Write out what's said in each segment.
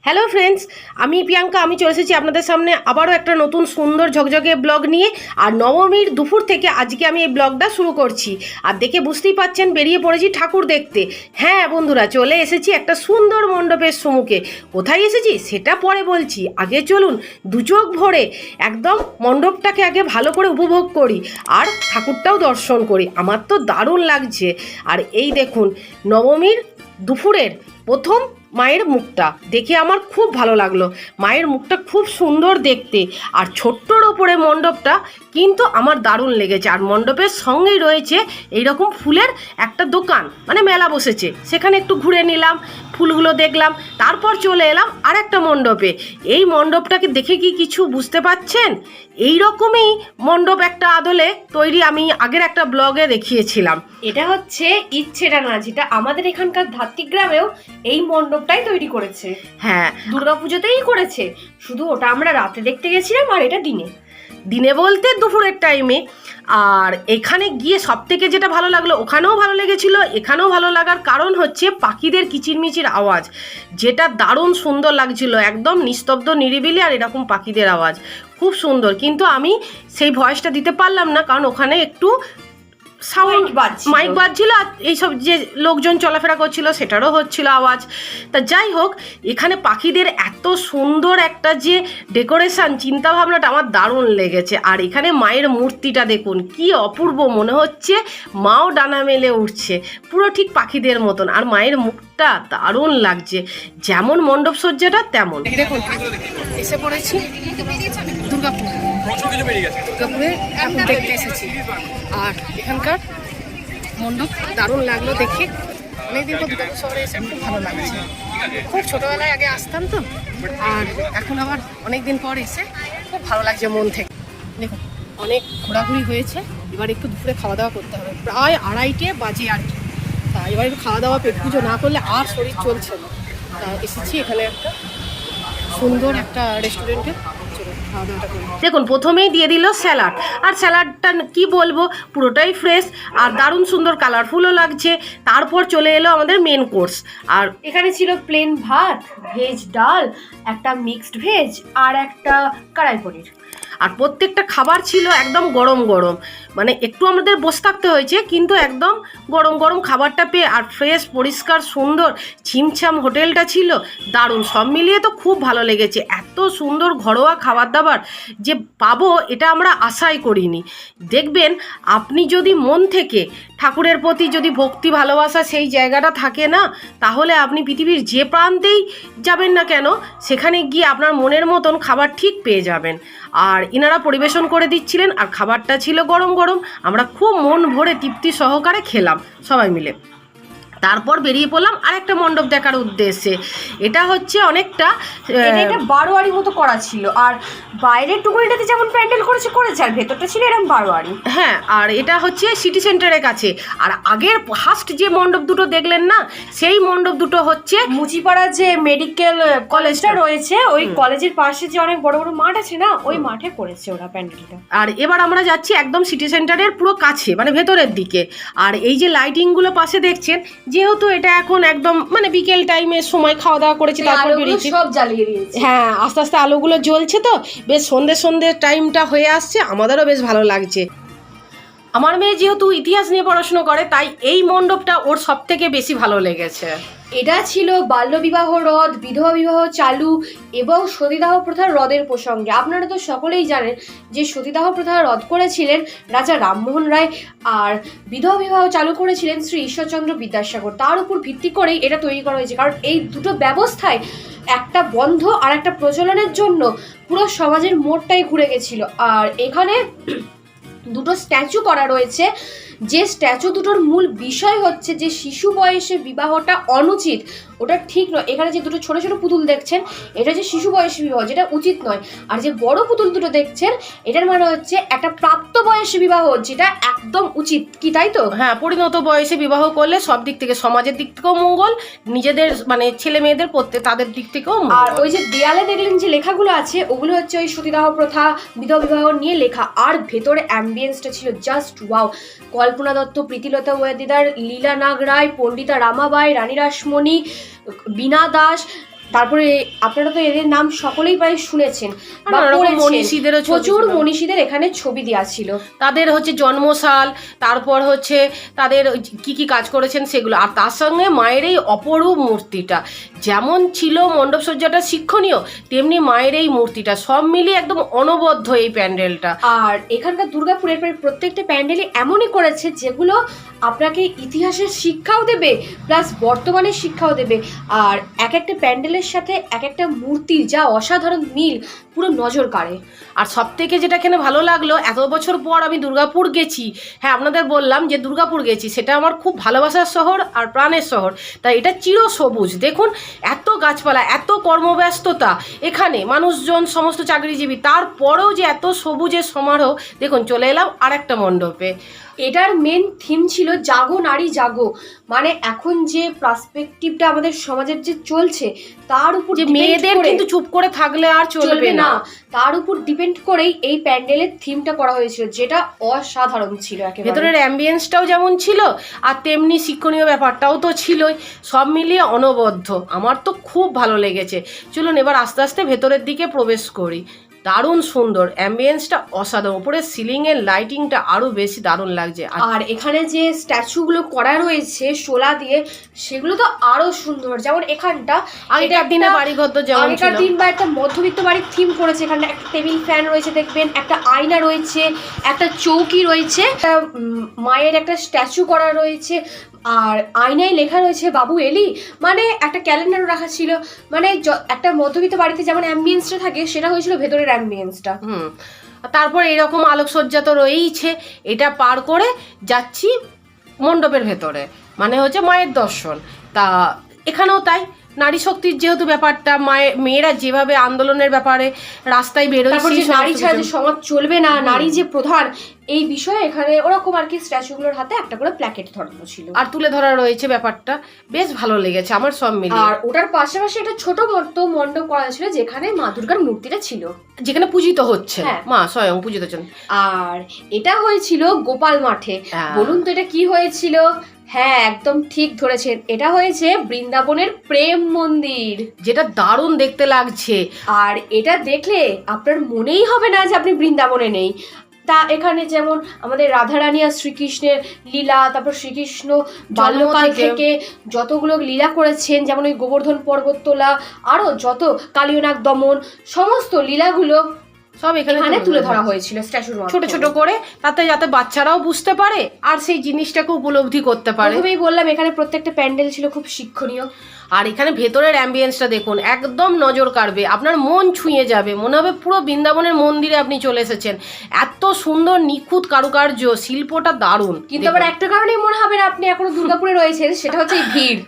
Hello friends, আমি প্রিয়াঙ্কা। আমি চলে এসেছি আপনাদের সামনে আবারও একটা নতুন সুন্দর ঝকঝকে ব্লগ নিয়ে। আর নবমীর দুপুর থেকে আজকে আমি এই ব্লগটা শুরু করছি। আর দেখে বুঝতেই পাচ্ছেন বেরিয়ে পড়েছি ঠাকুর দেখতে। হ্যাঁ বন্ধুরা, চলে এসেছি একটা সুন্দর মণ্ডপের সম্মুখে। কোথায় এসেছি সেটা পরে বলছি, আগে চলুন দু চোখ ভরে একদম মণ্ডপটাকে আগে ভালো করে উপভোগ করি আর ঠাকুরটাও দর্শন করি। আমার তো দারুণ লাগছে। আর এই দেখুন নবমীর দুপুরের প্রথম মায়ের মুখটা দেখে আমার খুব ভালো লাগলো। মায়ের মুখটা খুব সুন্দর দেখতে, আর ছোট্টর ওপরে মণ্ডপটা কিন্তু আমার দারুণ লেগেছে। আর মণ্ডপের সঙ্গেই রয়েছে এইরকম ফুলের একটা দোকান, মানে মেলা বসেছে, সেখানে একটু ঘুরে নিলাম, ফুলগুলো দেখলাম। তারপর চলে এলাম আর একটা মণ্ডপে। এই মণ্ডপটাকে দেখে কি কিছু বুঝতে পাচ্ছেন? এই রকমই মণ্ডপ একটা আদলে তৈরি আমি আগের একটা ব্লগে দেখিয়েছিলাম। এটা হচ্ছে ইচ্ছেটা না, যেটা আমাদের এখানকার ধাত্রীগ্রামেও এই মণ্ডপটাই তৈরি করেছে। হ্যাঁ, দুর্গাপুজোতেই করেছে, শুধু ওটা আমরা রাতে দেখতে গেছিলাম আর এটা দিনে। দিনে বলতে দুপুরের টাইমে। আর এখানে গিয়ে সব থেকে যেটা ভালো লাগলো, ওখানেও ভালো লেগেছিল, এখানেও ভালো লাগার কারণ হচ্ছে পাখিদের কিচিরমিচির আওয়াজ, যেটা দারুণ সুন্দর লাগছিল। একদম নিস্তব্ধ নিরিবিলি আর এরকম পাখিদের আওয়াজ খুব সুন্দর। কিন্তু আমি সেই ভয়েসটা দিতে পারলাম না, কারণ ওখানে একটু সাউন্ড মাইক বাজছিল, আর এইসব যে লোকজন চলাফেরা করছিল সেটারও হচ্ছিল আওয়াজ। তা যাই হোক, এখানে পাখিদের এত সুন্দর একটা যে ডেকোরেশন, চিন্তাভাবনাটা আমার দারুণ লেগেছে। আর এখানে মায়ের মূর্তিটা দেখুন কি অপূর্ব, মনে হচ্ছে মাও ডানা মেলে উঠছে, পুরো ঠিক পাখিদের মতন। আর মায়ের মুখটা দারুণ লাগছে, যেমন মণ্ডপ সজ্জাটা তেমন। দেখুন এসে পড়েছি দুর্গাপুরে দেখতে এসেছি। আর এখানকার মণ্ডপ দারুণ লাগলো দেখে। অনেকদিন পর দুর্গাপুর শহরে এসে খুব ভালো লাগছে। খুব ছোটোবেলায় আগে আসতাম তো, আর এখন আবার অনেকদিন পর এসে খুব ভালো লাগছে মন থেকে। দেখুন অনেক ঘোরাঘুরি হয়েছে, এবার একটু দুপুরে খাওয়া দাওয়া করতে হবে। প্রায় 2:30 বাজে আর কি। তা এবার একটু খাওয়া দাওয়া, পেট পুজো না করলে আর শরীর চলছে না। তা এসেছি এখানে একটা সুন্দর একটা রেস্টুরেন্টে। দেখুন প্রথমেই দিয়ে দিল স্যালাড। আর স্যালাডটা কি বলবো, পুরোটাই ফ্রেশ আর দারুণ সুন্দর, কালারফুলও লাগছে। তারপর চলে এলো আমাদের মেন কোর্স। আর এখানে ছিল প্লেন ভাত, ভেজ ডাল, একটা মিক্সড ভেজ আর একটা কড়াই পনির। আর প্রত্যেকটা খাবার ছিল একদম গরম গরম, মানে একটু আমাদের বসে থাকতে হয়েছে, কিন্তু একদম গরম গরম খাবারটা পেয়ে, আর ফ্রেশ পরিষ্কার সুন্দর ছিমছাম হোটেলটা ছিল, দারুণ। সব মিলিয়ে তো খুব ভালো লেগেছে। এত সুন্দর ঘরোয়া খাবার দাবার যে পাবো এটা আমরা আশাই করিনি। দেখবেন আপনি যদি মন থেকে ঠাকুরের প্রতি যদি ভক্তি ভালোবাসা সেই জায়গাটা থাকে না, তাহলে আপনি পৃথিবীর যে প্রান্তেই যাবেন না কেন, সেখানে গিয়ে আপনার মনের মতন খাবার ঠিক পেয়ে যাবেন। আর ইনারা পরিবেশন করে দিচ্ছিলেন, আর খাবারটা ছিল গরম গরম। আমরা খুব মন ভরে তৃপ্তি সহকারে খেলাম সবাই মিলে। তারপর বেরিয়ে পড়লাম আর একটা মণ্ডপ দেখার উদ্দেশ্যে। এটা হচ্ছে অনেকটা এটা বারোয়ারি মতো করা ছিল, আর বাইরের টুকুরিটাতে যেমন প্যান্ডেল করেছে আর ভেতরটা ছিল এরকম বারোয়ারি। হ্যাঁ, আর এটা হচ্ছে সিটি সেন্টারের কাছে। আর আগের ফার্স্ট যে মণ্ডপ দুটো দেখলেন না, সেই মণ্ডপ দুটো হচ্ছে মুচিপাড়া যে মেডিকেল কলেজটা রয়েছে, ওই কলেজের পাশে যে অনেক বড় বড় মাঠ আছে না, ওই মাঠে করেছে ওরা প্যান্ডেলটা। আর এবার আমরা যাচ্ছি একদম সিটি সেন্টারের পুরো কাছে, মানে ভেতরের দিকে। আর এই যে লাইটিংগুলো পাশে দেখছেন, যেহেতু এটা এখন একদম মানে বিকেল টাইমের সময় খাওয়া দাওয়া করেছি, তারপর বেরিয়েছি, সব জ্বালিয়ে দিয়েছে। হ্যাঁ, আস্তে আস্তে আলোগুলো জ্বলছে, তো বেশ সন্ধ্যে সন্ধ্যে টাইমটা হয়ে আসছে, আমাদেরও বেশ ভালো লাগছে। আমার মেয়ে যেহেতু ইতিহাস নিয়ে পড়াশুনো করে, তাই এই মণ্ডপটা ওর সব থেকে বেশি ভালো লেগেছে। এটা ছিল বাল্যবিবাহ রদ, বিধবা বিবাহ চালু এবং সতীদাহ প্রথার রদের প্রসঙ্গে। আপনারা তো সকলেই জানেন যে সতীদাহ প্রথা রদ করেছিলেন রাজা রামমোহন রায়, আর বিধবা বিবাহ চালু করেছিলেন শ্রী ঈশ্বরচন্দ্র বিদ্যাসাগর। তার উপর ভিত্তি করেই এটা তৈরি করা হয়েছে, কারণ এই দুটো ব্যবস্থায় একটা বন্ধ আর একটা প্রচলনের জন্য পুরো সমাজের মোড়টাই ঘুরে গেছিল। আর এখানে দুটো স্ট্যাচু করা রয়েছে, যে স্ট্যাচু দুটোর মূল বিষয় হচ্ছে যে শিশু বয়সে বিবাহটা অনুচিত, ওটা ঠিক নয়। এখানে যে দুটো ছোট ছোট পুতুল দেখছেন, এটা হচ্ছে শিশু বয়সী বিবাহ, যেটা উচিত নয়। আর যে বড় পুতুল দুটো দেখছেন, এটার মানে হচ্ছে একটা প্রাপ্ত বয়সী বিবাহ, যেটা একদম উচিত, কি তাই তো? হ্যাঁ, পরিণত বয়সে বিবাহ করলে সব দিক থেকে, সমাজের দিক থেকেও মঙ্গল, নিজেদের মানে ছেলে মেয়েদের তাদের দিক থেকেও মঙ্গল। আর ওই যে দেয়ালে দেখলেন যে লেখাগুলো আছে, ওগুলো হচ্ছে ওই সতীদাহ প্রথা, বিধবা বিবাহ নিয়ে লেখা। আর ভেতরে অ্যাম্বিয়েন্সটা ছিল জাস্ট ওয়াও। কল্পনা দত্ত, প্রীতিলতা ওয়াদ্দেদার, লীলা নাগ রায়, পণ্ডিতা রামাবাই, রানী রাসমণি, বীণা দাস, তারপরে আপনারা তো এদের নাম সকলেই প্রায় শুনেছেন বা মনীষীদেরও প্রচুর মনীষীদের এখানে ছবি দেওয়া ছিল, তাদের হচ্ছে জন্মসাল, তারপর হচ্ছে তাদের কি কি কাজ করেছেন সেগুলো। আর তার সঙ্গে মায়ের এই অপরূপ মূর্তিটা, যেমন ছিল মণ্ডপসজ্জাটা শিক্ষণীয়, তেমনি মায়ের এই মূর্তিটা, সব মিলিয়ে একদম অনবদ্য এই প্যান্ডেলটা। আর এখানকার দুর্গাপুরের প্রত্যেকটা প্যান্ডেলই এমনই করেছে যেগুলো আপনাকে ইতিহাসের শিক্ষাও দেবে, প্লাস বর্তমানের শিক্ষাও দেবে। আর এক একটা প্যান্ডেলের সাথে এক একটা মূর্তির যা অসাধারণ মিল, পুরো নজর কাড়ে। আর সব থেকে যেটা এখানে ভালো লাগলো, এত বছর পর আমি দুর্গাপুর গেছি। হ্যাঁ, আপনাদের বললাম যে দুর্গাপুর গেছি, সেটা আমার খুব ভালোবাসার শহর আর প্রাণের শহর। তাই এটা চিরসবুজ। দেখুন, এত গাছপালা, এত কর্মব্যস্ততা, এখানে মানুষজন সমস্ত চাকরিজীবী, তারপরেও যে এত সবুজের সমারোহ। দেখুন, চলে এলাম আর একটা মণ্ডপে। এটার মেন থিম ছিল জাগো নারী জাগো। মানে এখন যে পার্সপেক্টিভটা আমাদের সমাজের যে চলছে, তার উপর যে মেয়েদের কিন্তু চুপ করে থাকলে আর চলবে না, তার উপর ডিপেন্ড করেই এই প্যান্ডেলের থিমটা করা হয়েছিল, যেটা অসাধারণ ছিল একেবারে। ভেতরের অ্যাম্বিয়েন্সটাও যেমন ছিল, আর তেমনি শিক্ষণীয় ব্যাপারটাও তো ছিলই, সব মিলিয়ে অনবদ্য। আমার তো খুব ভালো লেগেছে। চলুন এবার আস্তে আস্তে ভেতরের দিকে প্রবেশ করি। দারুণ সুন্দর অ্যাম্বিয়েন্সটা, অসাধারণ। উপরে সিলিংয়ের লাইটিংটা আরও বেশি দারুণ লাগছে। আর এখানে যে স্ট্যাচুগুলো করা রয়েছে শোলা দিয়ে, সেগুলো তো আরো সুন্দর। যেমন এখানটা আগেকার দিনে বাড়িঘর তো যেমন আগেকার দিন বা একটা মধ্যবিত্ত বাড়ির থিম করেছে। এখানে একটা টেবিল ফ্যান রয়েছে দেখবেন, একটা আয়না রয়েছে, একটা চৌকি রয়েছে, একটা মায়ের একটা স্ট্যাচু করা রয়েছে, আর আয়নায় লেখা রয়েছে বাবু এলি। মানে একটা ক্যালেন্ডারও রাখা ছিল। মানে একটা মধ্যবিত্ত বাড়িতে যেমন অ্যাম্বিয়েন্সটা থাকে, সেটা হয়েছিল ভেতরের অ্যাম্বিয়েন্সটা। তারপর এরকম আলোকসজ্জা তো রয়েইছে। এটা পার করে যাচ্ছি মণ্ডপের ভেতরে, মানে হচ্ছে মায়ের দর্শন। তা এখানেও তাই, নারী শক্তির যেহেতু ব্যাপারটা, মেয়েরা যেভাবে আন্দোলনের ব্যাপারে রাস্তায় বেরোয়, নারী ছাড়া যে সমাজ চলবে না, নারী যে প্রধান, এই বিষয়ে এখানে ওরকম আর কি স্ট্যাচুগুলোর হাতে একটা করে প্ল্যাকেট ধরানো ছিল আর তুলে ধরা রয়েছে। ব্যাপারটা বেশ ভালো লেগেছে আমার সব মিলিয়ে। আর ওটার পাশাপাশি একটা ছোট মণ্ডপ করা ছিল, যেখানে মা দুর্গার মূর্তিটা ছিল, যেখানে পূজিত হচ্ছে, মা স্বয়ং পূজিত হচ্ছেন। আর এটা হয়েছিল গোপাল মাঠে। বলুন তো এটা কি হয়েছিল? হ্যাঁ, একদম ঠিক ধরেছেন, এটা হয়েছে বৃন্দাবনের প্রেম মন্দির, যেটা দারুণ দেখতে লাগছে। আর এটা দেখলে আপনার মনেই হবে না যে আপনি বৃন্দাবনে নেই। তা এখানে যেমন আমাদের রাধারানী আর শ্রীকৃষ্ণের লীলা, তারপর শ্রীকৃষ্ণ বাল্যকাল থেকে যতগুলো লীলা করেছেন, যেমন ওই গোবর্ধন পর্বত তোলা, আরও যত কালিয়নাগ দমন, সমস্ত লীলাগুলো সব এখানে তুলে ধরা হয়েছিল স্ট্যাচুর মধ্যে, ছোট ছোট করে, তাতে যাতে বাচ্চারাও বুঝতে পারে আর সেই জিনিসটাকে উপলব্ধি করতে পারে। প্রথমেই বললাম এখানে প্রত্যেকটা প্যান্ডেল ছিল খুব শিক্ষণীয়। আর এখানে ভেতরের অ্যাম্বিয়েন্সটা দেখুন, একদম নজর কাড়বে, আপনার মন ছুঁয়ে যাবে, মনে হবে পুরো বৃন্দাবনের মন্দিরে আপনি চলে এসেছেন। এত সুন্দর নিখুঁত কারুকার্য, শিল্পটা দারুণ। কিন্তু আবার একটা কারণেই মনে হবে না আপনি এখনো দুর্গাপুরে রয়েছেন, সেটা হচ্ছে এই ভিড়।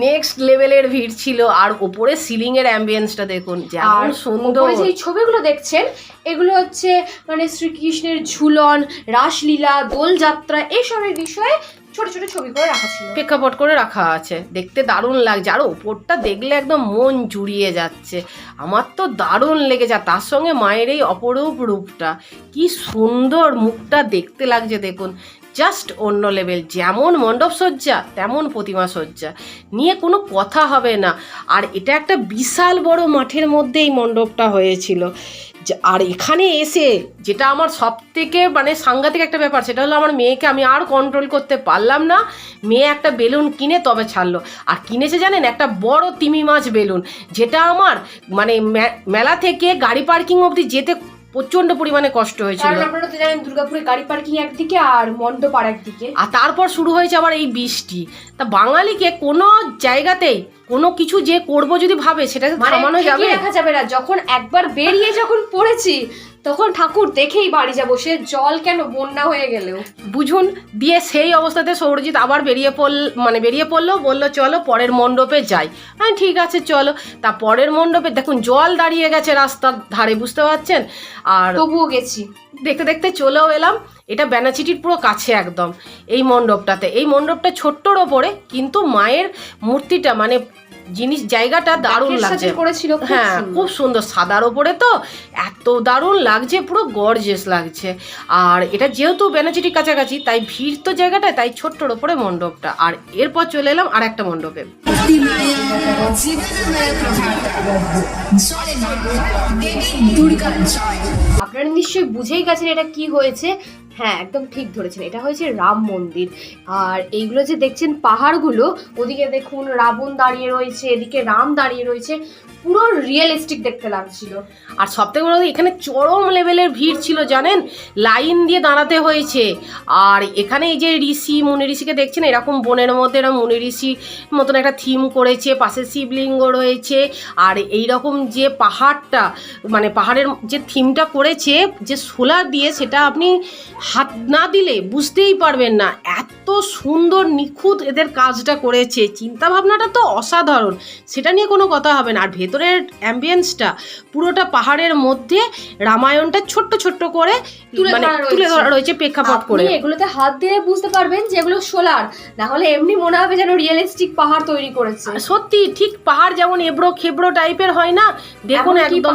নেক্সট লেভেলের ভিড় ছিল। আর উপরে সিলিং এর অ্যাম্বিয়েন্সটা দেখুন, যেমন সুন্দর। যে ছবিগুলো দেখছেন, এগুলো হচ্ছে মানে শ্রীকৃষ্ণের ঝুলন, রাসলীলা, দোলযাত্রা, এইসবের বিষয়ে ছোট ছোট ছবি করে রাখা ছিল, প্রেক্ষাপট করে রাখা আছে। দেখতে দারুণ লাগছে, আর ওপরটা দেখলে একদম মন জুড়িয়ে যাচ্ছে। আমার তো দারুণ লেগেছে। তার সঙ্গে মায়ের এই অপরূপ রূপটা, কি সুন্দর মুখটা দেখতে লাগছে দেখুন, জাস্ট অন্য লেভেল। যেমন মণ্ডপ সজ্জা তেমন প্রতিমা সজ্জা, নিয়ে কোনো কথা হবে না। আর এটা একটা বিশাল বড় মাঠের মধ্যে এই মণ্ডপটা হয়েছিল। আর এখানে এসে যেটা আমার সব থেকে মানে সাংঘাতিক একটা ব্যাপার, সেটা হলো আমার মেয়েকে আমি আর কন্ট্রোল করতে পারলাম না। মেয়ে একটা বেলুন কিনে তবে ছাড়লো। আর কিনেছে জানেন, একটা বড় তিমি মাছ বেলুন, যেটা আমার মানে মেলা থেকে গাড়ি পার্কিং অবধি যেতে প্রচন্ড পরিমাণে কষ্ট হয়েছিল। কারণ আপনারা তো জানেন দুর্গাপুরে গাড়ি পার্কিং একদিকে আর মণ্ডপ আর একদিকে। আর তারপর শুরু হয়েছে আবার এই বৃষ্টি। তা বাঙালিকে কোনো জায়গাতেই কোনো কিছু যে করবো যদি ভাবে, সেটা থামানো যাবে, রাখা যাবে না। যখন একবার বেরিয়ে যখন পড়েছি, তখন ঠাকুর দেখেই বাড়ি যাবো, সে জল কেন বন্যা হয়ে গেলেও। বুঝুন, দিয়ে সেই অবস্থাতে সৌরজিৎ আবার বেরিয়ে পড়লো, বললো চলো পরের মণ্ডপে যাই। হ্যাঁ ঠিক আছে চলো। তা পরের মণ্ডপে দেখুন জল দাঁড়িয়ে গেছে রাস্তার ধারে, বুঝতে পারছেন। আর তবুও গেছি, দেখতে দেখতে চলেও এলাম। এটা ব্যানাচিটির পুরো কাছে একদম এই মণ্ডপটাতে। এই মণ্ডপটা ছোট্টর ওপরে, কিন্তু মায়ের মূর্তিটা মানে জায়গাটা দারুণ লাগছে। করেছিল, হ্যাঁ খুব সুন্দর, সাদার ওপরে তো এত দারুণ লাগছে, পুরো গর্জিয়াস লাগছে। আর এটা যেহেতু ব্যানাচিটির কাছাকাছি তাই ভিড় তো জায়গাটায়, তাই ছোট্টর ওপরে মণ্ডপটা। আর এরপর চলে এলাম আর একটা মণ্ডপে। আপনারা নিশ্চয়ই বুঝেই গেছেন এটা কি হয়েছে। হ্যাঁ একদম ঠিক ধরেছেন, এটা হয়েছে রাম মন্দির। আর এইগুলো যে দেখছেন পাহাড়গুলো, ওদিকে দেখুন রাবণ দাঁড়িয়ে রয়েছে, এদিকে রাম দাঁড়িয়ে রয়েছে, পুরো রিয়েলিস্টিক দেখতে লাগছিল। আর সবথেকে বড় এখানে চরম লেভেলের ভিড় ছিল জানেন, লাইন দিয়ে দাঁড়াতে হয়েছে। আর এখানে এই যে মুনি ঋষিকে দেখছেন, এরকম বনের মধ্যে এরকম মুনি ঋষি মতন একটা থিম করেছে, পাশে শিবলিঙ্গ রয়েছে। আর এই রকম যে পাহাড়টা মানে পাহাড়ের যে থিমটা করেছে যে সোলার দিয়ে, সেটা আপনি হাত না দিলে বুঝতেই পারবেন না, এত সুন্দর নিখুঁত এদের কাজটা করেছে। চিন্তা ভাবনাটা তো অসাধারণ, সেটা নিয়ে কোনো কথা হবে না। আর ভেতরের অ্যাম্বিয়েন্সটা পুরোটা পাহাড়ের মধ্যে রামায়ণটা ছোট্ট ছোট্ট করে তুলে ধরা রয়েছে প্রেক্ষাপট করে। এগুলোতে হাত দিয়ে বুঝতে পারবেন যে এগুলো সোলার, না হলে এমনি মনে হবে যেন রিয়েলিস্টিক পাহাড় তৈরি করেছে। সত্যি ঠিক পাহাড় যেমন এবড়ো খেবড়ো টাইপের হয় না, দেখুন একদম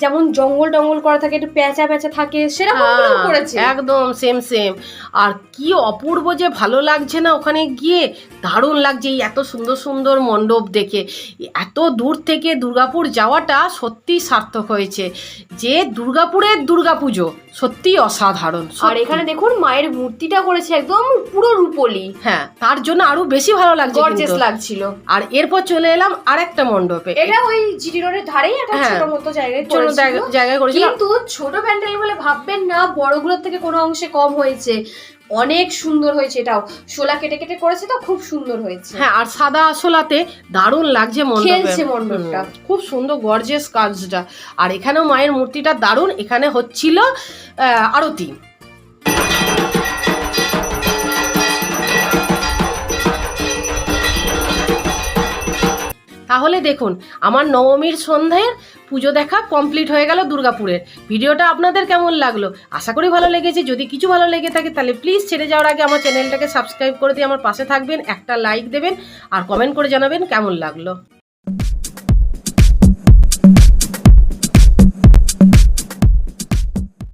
যেমন জঙ্গল টঙ্গল করা থাকে, একটু প্যাঁচা প্যাঁচা থাকে, সেরকম করেছে একদম সেম। আর কি অপূর্ব যে ভালো লাগছে না ওখানে গিয়ে, দারুণ লাগছে এই এত সুন্দর সুন্দর মণ্ডপ দেখে। এত দূর থেকে দুর্গাপুর যাওয়াটা সত্যি সার্থক হয়েছে, যে দুর্গাপুরের দুর্গাপুজো সত্যি অসাধারণ। আর এখানে দেখুন মায়ের মূর্তিটা করেছে একদম পুরো রূপলি। হ্যাঁ তার জন্য আরো বেশি ভালো লাগছে, গর্জিয়াস লাগছিল। আর এরপর চলে এলাম আরেকটা মণ্ডপে। এটা ওই জিটি রোডের ধারেই একটা ছোট মতো জায়গায় করেছিল, কিন্তু ছোট প্যান্ডেল বলে ভাববেন না, বড়গুলোর থেকে কোনো অংশে কম হয়েছে। অনেক সুন্দর হয়েছে, এটাও শোলা কেটে কেটে করেছে তো, খুব সুন্দর হয়েছে। হ্যাঁ আর সাদা শোলাতে দারুণ লাগছে মণ্ডপটা, খুব সুন্দর গর্জিয়াস কাজটা। আর এখানেও মায়ের মূর্তিটা দারুণ। এখানে হচ্ছিল আরতি। তাহলে দেখুন আমার নবমীর সন্ধ্যায় পুজো দেখা কমপ্লিট হয়ে গেল দুর্গাপুরের। ভিডিওটা আপনাদের কেমন লাগলো? আশা করি ভালো লেগেছে। যদি কিছু ভালো লেগে থাকে তাহলে প্লিজ ছেড়ে যাওয়ার আগে আমার চ্যানেলটাকে সাবস্ক্রাইব করে দিয়ে আমার পাশে থাকবেন, একটা লাইক দেবেন আর কমেন্ট করে জানাবেন কেমন লাগলো।